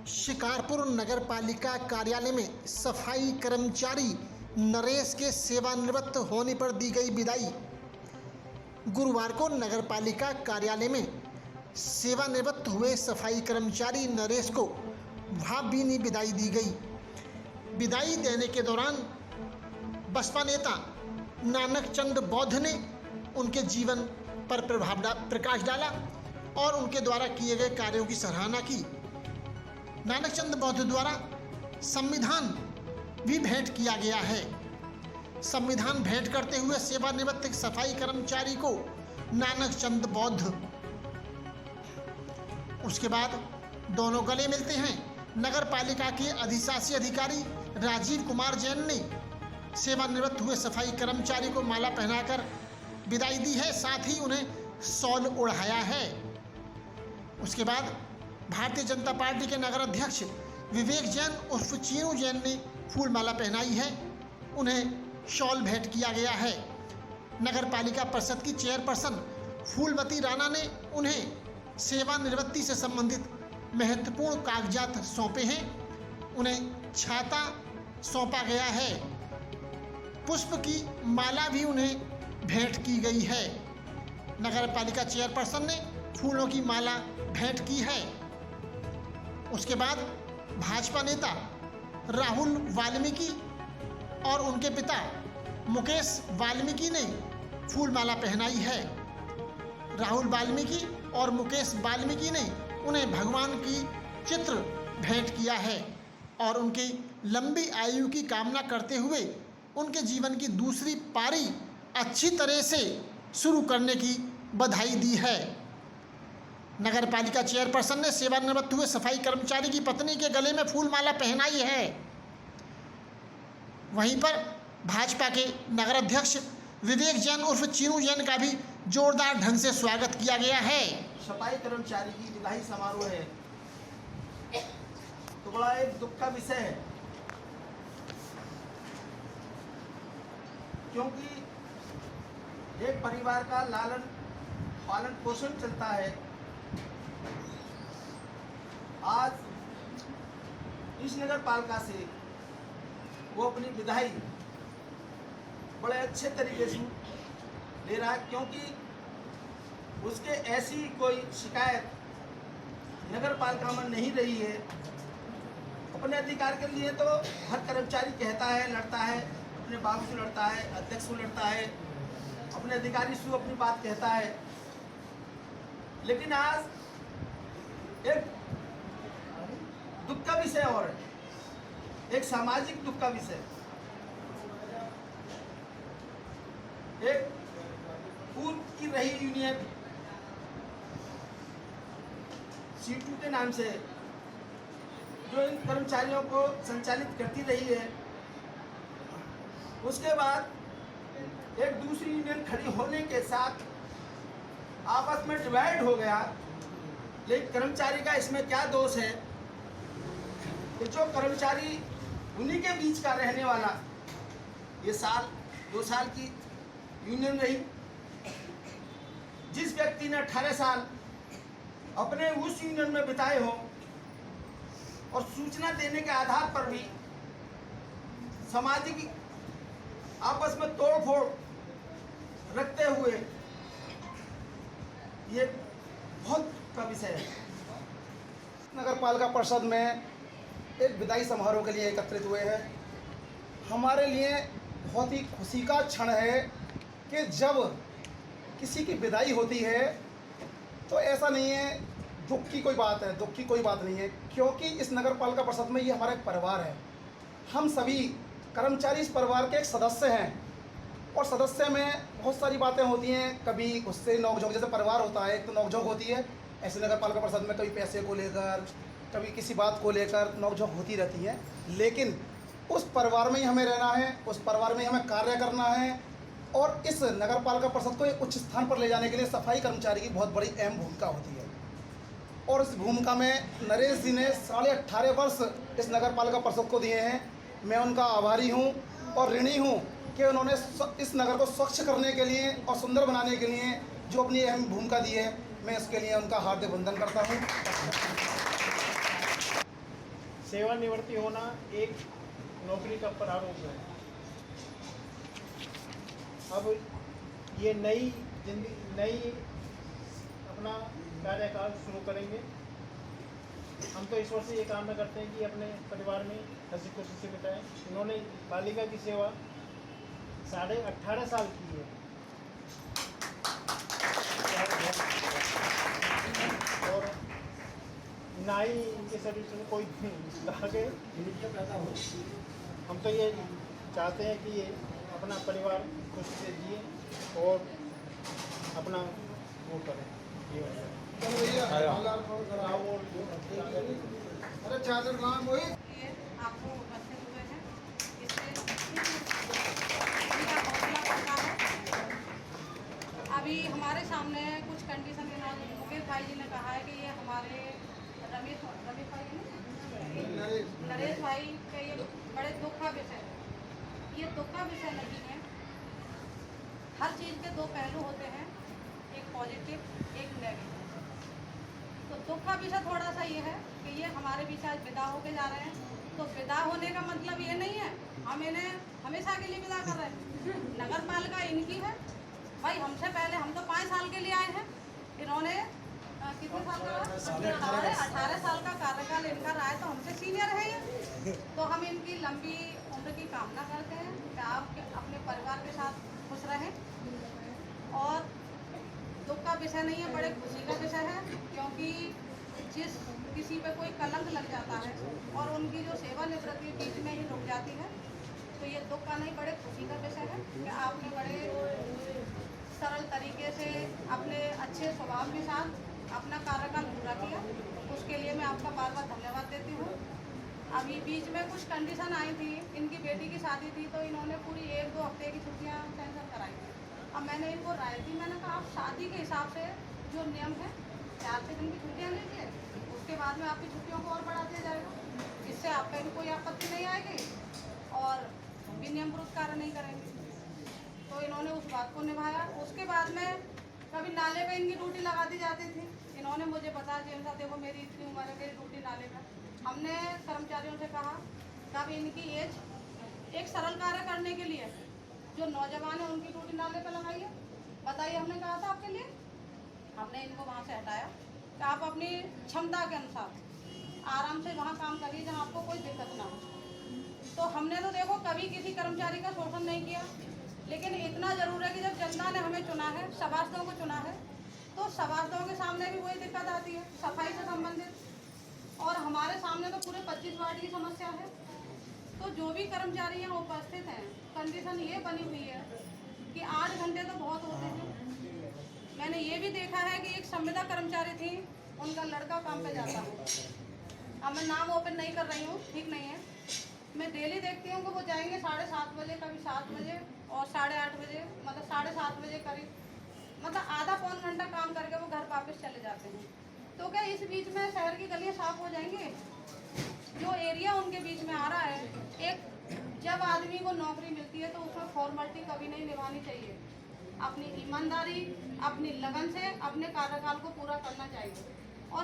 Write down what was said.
शिकारपुर नगर पालिका कार्यालय में सफाई कर्मचारी नरेश के सेवानिवृत्त होने पर दी गई विदाई। गुरुवार को नगर पालिका कार्यालय में सेवानिवृत्त हुए सफाई कर्मचारी नरेश को भावभीनी विदाई दी गई। विदाई देने के दौरान बसपा नेता नानक चंद बौद्ध ने उनके जीवन पर प्रकाश डाला और उनके द्वारा किए गए कार्यों की सराहना की। नानक चंद बौद्ध द्वारा संविधान भी भेंट किया गया है। संविधान भेंट करते हुए सेवानिवृत्त सफाई कर्मचारी को नानक चंद बौद्ध। उसके बाद दोनों गले मिलते हैं। नगर पालिका के अधिशासी अधिकारी राजीव कुमार जैन ने सेवानिवृत्त हुए सफाई कर्मचारी को माला पहनाकर विदाई दी है, साथ ही उन्हें शॉल ओढ़ाया है। उसके बाद भारतीय जनता पार्टी के नगर अध्यक्ष विवेक जैन उर्फ चीनू जैन ने फूल माला पहनाई है, उन्हें शॉल भेंट किया गया है। नगर पालिका परिषद की चेयरपर्सन फूलमती राणा ने उन्हें सेवानिवृत्ति से संबंधित महत्वपूर्ण कागजात सौंपे हैं, उन्हें छाता सौंपा गया है, पुष्प की माला भी उन्हें भेंट की गई है। नगर पालिका चेयरपर्सन ने फूलों की माला भेंट की है। उसके बाद भाजपा नेता राहुल वाल्मीकि और उनके पिता मुकेश वाल्मीकि ने फूल माला पहनाई है। राहुल वाल्मीकि और मुकेश वाल्मीकि ने उन्हें भगवान की चित्र भेंट किया है और उनकी लंबी आयु की कामना करते हुए उनके जीवन की दूसरी पारी अच्छी तरह से शुरू करने की बधाई दी है। नगर पालिका चेयरपर्सन ने सेवानिवृत्त हुए सफाई कर्मचारी की पत्नी के गले में फूल माला पहनाई है। वहीं पर भाजपा के नगर अध्यक्ष विवेक जैन उर्फ चीनू जैन का भी जोरदार ढंग से स्वागत किया गया है। सफाई कर्मचारी की विदाई समारोह है तो बड़ा एक दुख का विषय है, क्योंकि एक परिवार का लालन पालन पोषण चलता है। आज इस नगर पालिका से वो अपनी विदाई बड़े अच्छे तरीके से ले रहा है, क्योंकि उसके ऐसी कोई शिकायत नगर पालिका में नहीं रही है। अपने अधिकार के लिए तो हर कर्मचारी कहता है, लड़ता है, अपने बाबू से लड़ता है, अध्यक्ष से लड़ता है, अपने अधिकारी से अपनी बात कहता है, लेकिन आज एक दुख का विषय और है, एक सामाजिक दुख का विषय। एक पूर्व की रही यूनियन C2 के नाम से जो इन कर्मचारियों को संचालित करती रही है, उसके बाद एक दूसरी यूनियन खड़ी होने के साथ आपस में डिवाइड हो गया। लेकिन कर्मचारी का इसमें क्या दोष है कि जो कर्मचारी उन्हीं के बीच का रहने वाला, ये साल 2 साल की यूनियन रही, जिस व्यक्ति ने 18 साल अपने उस यूनियन में बिताए हो और सूचना देने के आधार पर भी सामाजिक आपस में तोड़फोड़ रखते हुए ये बहुत का विषय है। नगर पालिका परिषद में एक विदाई समारोह के लिए एकत्रित हुए हैं। हमारे लिए बहुत ही खुशी का क्षण है कि जब किसी की विदाई होती है तो ऐसा नहीं है दुख की कोई बात है, दुख की कोई बात नहीं है, क्योंकि इस नगर पालिका परिषद में ये हमारा एक परिवार है। हम सभी कर्मचारी इस परिवार के एक सदस्य हैं और सदस्य में बहुत सारी बातें होती हैं, कभी उससे नोकझोंक, जैसे परिवार होता है तो नोकझोंक होती है, ऐसे नगर पालिका परिषद में कभी पैसे को लेकर, कभी किसी बात को लेकर नोकझोंक होती रहती है। लेकिन उस परिवार में ही हमें रहना है, उस परिवार में ही हमें कार्य करना है और इस नगर पालिका परिषद को एक उच्च स्थान पर ले जाने के लिए सफाई कर्मचारी की बहुत बड़ी अहम भूमिका होती है। और इस भूमिका में नरेश जी ने 18.5 वर्ष इस नगर पालिका परिषद को दिए हैं। मैं उनका आभारी हूँ और ऋणी हूँ कि उन्होंने इस नगर को स्वच्छ करने के लिए और सुंदर बनाने के लिए जो अपनी अहम भूमिका दी है, मैं इसके लिए उनका हार्दिक वंदन करता हूँ। सेवानिवृत्ति होना एक नौकरी का प्रारूप है। अब ये नई अपना कार्यकाल शुरू करेंगे। हम तो ईश्वर से ये कामना करते हैं कि अपने परिवार में हंसी खुशी से बिताएं। इन्होंने बालिका की सेवा 18.5 साल की है और ना ही इनके शरीर से कोई लागे। हम तो ये चाहते हैं कि ये अपना परिवार खुशी से जिए और अपना वो करें। अरे चादर नाम वही आपको उपस्थित हुए हैं, इससे इनका हौसला बढ़ता है। अभी हमारे सामने कुछ कंडीशन के नाम मुकेश भाई जी ने कहा है कि ये हमारे रमेश भाई नरेश भाई का ये बड़े दुख का विषय है। ये दुख का विषय नहीं है। हर चीज़ के दो पहलू होते हैं, एक पॉजिटिव एक नेगेटिव। तो दुख का विषय थोड़ा सा ये है कि ये हमारे बीच आज विदा होके जा रहे हैं। तो विदा होने का मतलब ये नहीं है हम इन्हें हमेशा के लिए विदा कर रहे हैं। नगर पालिका इनकी है भाई। हमसे पहले हम तो 5 साल के लिए आए हैं। इन्होंने कितने साल का 18 साल का कार्यकाल इनका रहा है, तो हमसे सीनियर है ये। तो हम इनकी लंबी उम्र की कामना करते हैं कि आप अपने परिवार के साथ खुश रहें। और दुख का विषय नहीं है, बड़े खुशी का विषय है, क्योंकि जिस किसी पे कोई कलंक लग जाता है और उनकी जो सेवानिवृत्ति बीच में ही रुक जाती है, तो ये दुख का नहीं, बड़े खुशी का विषय है कि आपने बड़े सरल तरीके से अपने अच्छे स्वभाव के साथ अपना कार्यकाल पूरा किया। उसके लिए मैं आपका बार बार धन्यवाद देती हूँ। अभी बीच में कुछ कंडीशन आई थी, इनकी बेटी की शादी थी, तो इन्होंने पूरी 1-2 हफ्ते की छुट्टियाँ कैंसिल कराई थी। अब मैंने इनको राय दी, मैंने कहा आप शादी के हिसाब से जो नियम है 4-6 दिन की छुट्टियाँ लीजिए, उसके बाद में आपकी छुट्टियों को और बढ़ा दिया जाएगा। इससे आपका भी कोई आपत्ति नहीं आएगी और भी नियम विरुद्ध कार्य नहीं करेंगे। तो इन्होंने उस बात को निभाया। उसके बाद में कभी नाले पे इनकी ड्यूटी लगा दी जाती थी। इन्होंने मुझे बताया जेम साहब देखो मेरी इतनी उम्र है, मेरी ड्यूटी नाले पर। हमने कर्मचारियों से कहा तब इनकी एज एक सरल कार्य करने के लिए जो नौजवान है उनकी ड्यूटी नाले पर लगाइए। बताइए, हमने कहा था आपके लिए। हमने इनको वहाँ से हटाया कि आप अपनी क्षमता के अनुसार आराम से वहाँ काम करिए जहाँ आपको कोई दिक्कत ना हो। तो हमने तो देखो कभी किसी कर्मचारी का शोषण नहीं किया, लेकिन इतना ज़रूर है कि जब जनता ने हमें चुना है, सभासदों को चुना है, तो सभासदों के सामने भी वही दिक्कत आती है सफाई से संबंधित। और हमारे सामने तो पूरे 25 वार्ड की समस्या है। तो जो भी कर्मचारी यहाँ उपस्थित हैं, कंडीशन ये बनी हुई है कि 8 घंटे तो बहुत होते हैं। मैंने ये भी देखा है कि एक संविदा कर्मचारी थी, उनका लड़का काम पे जाता है। अब मैं नाम ओपन नहीं कर रही हूँ, ठीक नहीं है। मैं डेली देखती हूँ कि वो जाएंगे 7:30 बजे, कभी 7 बजे और 8:30 बजे, मतलब 7:30 बजे करीब, मतलब आधा-पौन घंटा काम करके वो घर वापस चले जाते हैं। तो क्या इस बीच में शहर की गलियाँ साफ हो जाएंगे? जो एरिया उनके बीच में आ रहा है, एक जब आदमी को नौकरी मिलती है तो उसमें फॉर्मेलिटी कभी नहीं निभानी चाहिए। अपनी ईमानदारी, अपनी लगन से अपने कार्यकाल को पूरा करना चाहिए।